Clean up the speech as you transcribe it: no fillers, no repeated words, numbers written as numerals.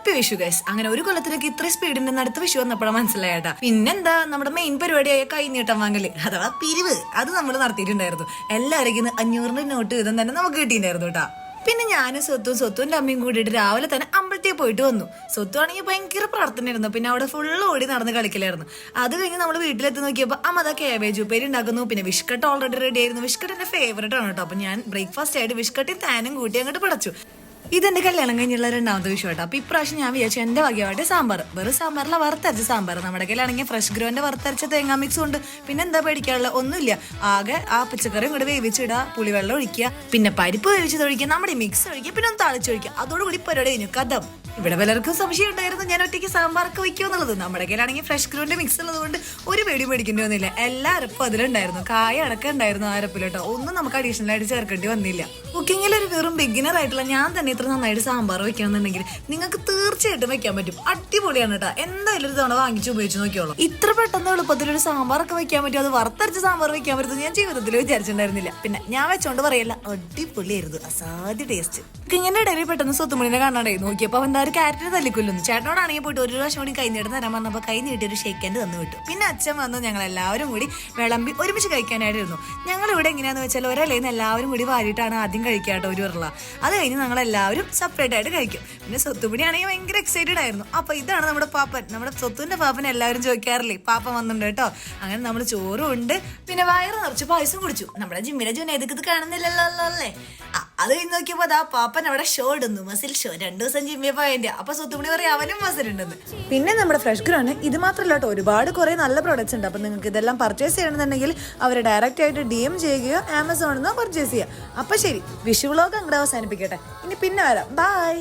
Happy Vishu guys. അങ്ങനെ ഒരു കൊല്ലത്തിലേക്ക് ഇത്ര സ്പീഡിന്റെ അടുത്ത വിഷു വന്നപ്പോഴാണ് മനസ്സിലായേട്ടാ. പിന്നെന്താ നമ്മുടെ മെയിൻ പരിപാടിയായ കൈനീട്ടം വാങ്ങല് അഥവാ പിരിവ്, അത് നമ്മൾ നടത്തിയിട്ടുണ്ടായിരുന്നു. എല്ലാവരും 500 നോട്ട് വീതം തന്നെ നമുക്ക് കിട്ടിയിട്ടുണ്ടായിരുന്നു കേട്ടാ. പിന്നെ ഞാനും സ്വത്തും അമ്മയും കൂടിയിട്ട് രാവിലെ തന്നെ അമ്പലത്തിൽ പോയിട്ട് വന്നു. സ്വത്തു ആണെങ്കിൽ ഭയങ്കര പ്രാർത്ഥനയായിരുന്നു. പിന്നെ അവിടെ ഫുള്ള് ഓടി നടന്ന് കളിക്കലായിരുന്നു. അത് കഴിഞ്ഞ് നമ്മൾ വീട്ടിലെത്തി നോക്കിയപ്പോൾ അമ്മ അതാ കേബേജ് ഉപ്പേരി ഉണ്ടാക്കുന്നു. പിന്നെ വിഷ്കട്ട് ഓൾറെഡി റെഡി ആയിരുന്നു. വിഷ്കട്ട് എന്റെ ഫേവറേറ്റ് ആണ് കേട്ടോ. അപ്പൊ ഞാൻ ബ്രേക്ക്ഫാസ്റ്റ് ആയിട്ട് വിഷ്കട്ടും താനും കൂട്ടി അങ്ങോട്ട് പടച്ചു. ഇതെന്റെ കല്യാണം കഴിഞ്ഞുള്ള 2ാമത്തെ വിഷു കേട്ടോ. അപ്പൊ ഇപ്രാവശ്യം ഞാൻ വിചാരിച്ചു എന്റെ വകയായിട്ട് സാമ്പാർ, വെറും സാമ്പാറിലെ വറുത്തരച്ച സാമ്പാർ. നമ്മുടെ കയ്യിലാണെങ്കിൽ ഫ്രഷ് ഗ്രോന്റെ വറുത്തരച്ച തേങ്ങാ മിക്സും ഉണ്ട്. പിന്നെ എന്താ പേടിക്കാനുള്ള ഒന്നുമില്ല. ആകെ ആ പച്ചക്കറി ഇങ്ങോട്ട് വേവിച്ചിടുക, പുളിവെള്ളം ഒഴിക്കുക, പിന്നെ പരിപ്പ് വേവിച്ചത് ഒഴിക്കുക, നമ്മുടെ മിക്സ് ഒഴിക്കുക, പിന്നെ ഒന്ന് തളിച്ചൊഴിക്കുക. അതോടുകൂടി പരിപാടി കഴിഞ്ഞു കഥം. ഇവിടെ പലർക്കും സംശയം ഉണ്ടായിരുന്നു ഞാൻ ഒറ്റയ്ക്ക് സാമ്പാറൊക്കെ വയ്ക്കുമോ എന്നുള്ളത്. നമ്മുടെ കയ്യിലാണെങ്കിൽ ഫ്രഷ് ഗ്രോന്റെ മിക്സ് ഉള്ളത് കൊണ്ട് ഒരു പേടി മേടിക്കേണ്ടി വന്നില്ല. എല്ലാ അരപ്പും അതിലുണ്ടായിരുന്നു. കായ അടക്കം ഉണ്ടായിരുന്നു ആ അരപ്പിൽ കേട്ടോ. ഒന്നും നമുക്ക് അഡീഷണൽ ആയിട്ട് ചേർക്കേണ്ടി വന്നില്ല. കുക്കിങ്ങിൽ ഒരു വെറും ബിഗിനർ ആയിട്ടുള്ള ഞാൻ തന്നെ ഇത്ര നന്നായിട്ട് സാമ്പാർ വെക്കണമെന്നുണ്ടെങ്കിൽ നിങ്ങൾക്ക് തീർച്ചയായിട്ടും വെക്കാൻ പറ്റും. അടിപൊളിയാണ് കേട്ടോ. എന്തായാലും ഒരു തവണ വാങ്ങിച്ച് ഉപയോഗിച്ച് നോക്കിയോളൂ. ഇത്ര പെട്ടെന്ന് എളുപ്പത്തിൽ ഒരു സാമ്പാറൊക്കെ വെക്കാൻ പറ്റും, അത് വറുത്തരച്ച സാമ്പാർ വെക്കാൻ പറ്റും ഞാൻ ജീവിതത്തിൽ വിചാരിച്ചിട്ടുണ്ടായിരുന്നില്ല. പിന്നെ ഞാൻ വെച്ചോണ്ട് പറയല്ല, അടിപൊളിയായിരുന്നു, അസാധ്യ ടേസ്റ്റ്. കുക്കിങ്ങിന്റെ ഇടയിൽ പെട്ടെന്ന് സ്വത്തുമണിനെ കാണാണ്ടായി നോക്കിയപ്പോൾ അവൻ ഒരു ക്യാരറ്റിന് തല്ലിക്കൊല്ലുന്നു. ചേട്ടനോടാണെങ്കിൽ പോയിട്ട് ഒരു പ്രാവശ്യം കൂടി കൈ നീട്ട് തരാൻ വന്നപ്പോൾ കൈ നീട്ടി ഒരു ഷേക്കാൻഡ് തന്നു വിട്ടു. പിന്നെ അച്ഛൻ വന്ന് ഞങ്ങൾ എല്ലാവരും കൂടി വിളമ്പി ഒരുമിച്ച് കഴിക്കാനായിട്ടിരുന്നു. ഞങ്ങൾ ഇവിടെ എങ്ങനെയാന്ന് വെച്ചാൽ ഒരലേന്ന് എല്ലാവരും കൂടി വാരിയിട്ടാണ് ആദ്യം കഴിക്കാട്ടോ ഒരു ഉരുള. അത് കഴിഞ്ഞ് ഞങ്ങൾ എല്ലാവരും സെപ്പറേറ്റ് ആയിട്ട് കഴിക്കും. പിന്നെ സ്വത്തുപണിയാണെങ്കിൽ ഭയങ്കര എക്സൈറ്റഡ് ആയിരുന്നു. അപ്പൊ ഇതാണ് നമ്മുടെ പാപ്പൻ, നമ്മുടെ സ്വത്തുവിന്റെ പാപ്പൻ. എല്ലാവരും ചോദിക്കാറില്ലേ പാപ്പൻ വന്നിട്ടുണ്ട് കേട്ടോ. അങ്ങനെ നമ്മൾ ചോറും ഉണ്ട്, പിന്നെ വയറ് നിറച്ച് പായസം കുടിച്ചു. നമ്മുടെ ജിമ്മിലെ ജുനൈദ് ഇത് കാണുന്നില്ലല്ലോ അല്ലേ. അത് കഴിഞ്ഞ് നോക്കിയപ്പോ ആ പാപ്പൻ അവിടെ ഷോ ഇടുന്നു, മസിൽ ഷോ. 2 ദിവസം ജിമ്മിയെ പോയതിന്റെ. അപ്പൊ സ്വത്തുമണി പറയാം അവനും മസിൽ ഉണ്ടെന്ന്. പിന്നെ നമ്മുടെ ഫ്രഷ് ഗ്രോന് ഇത് മാത്രമല്ല കേട്ടോ, ഒരുപാട് കുറെ നല്ല പ്രോഡക്ട്സ് ഉണ്ട്. അപ്പൊ നിങ്ങൾക്ക് ഇതെല്ലാം പർച്ചേസ് ചെയ്യണമെന്നുണ്ടെങ്കിൽ അവരെ ഡയറക്റ്റ് ആയിട്ട് DM ചെയ്യുകയോ ആമസോണിൽ നിന്നോ പർച്ചേസ് ചെയ്യുക. അപ്പൊ ശരി, വിഷു വ്ലോഗ് അങ്ങോട്ട് അവസാനിപ്പിക്കട്ടെ. ഇനി പിന്നെ വരാം. ബൈ.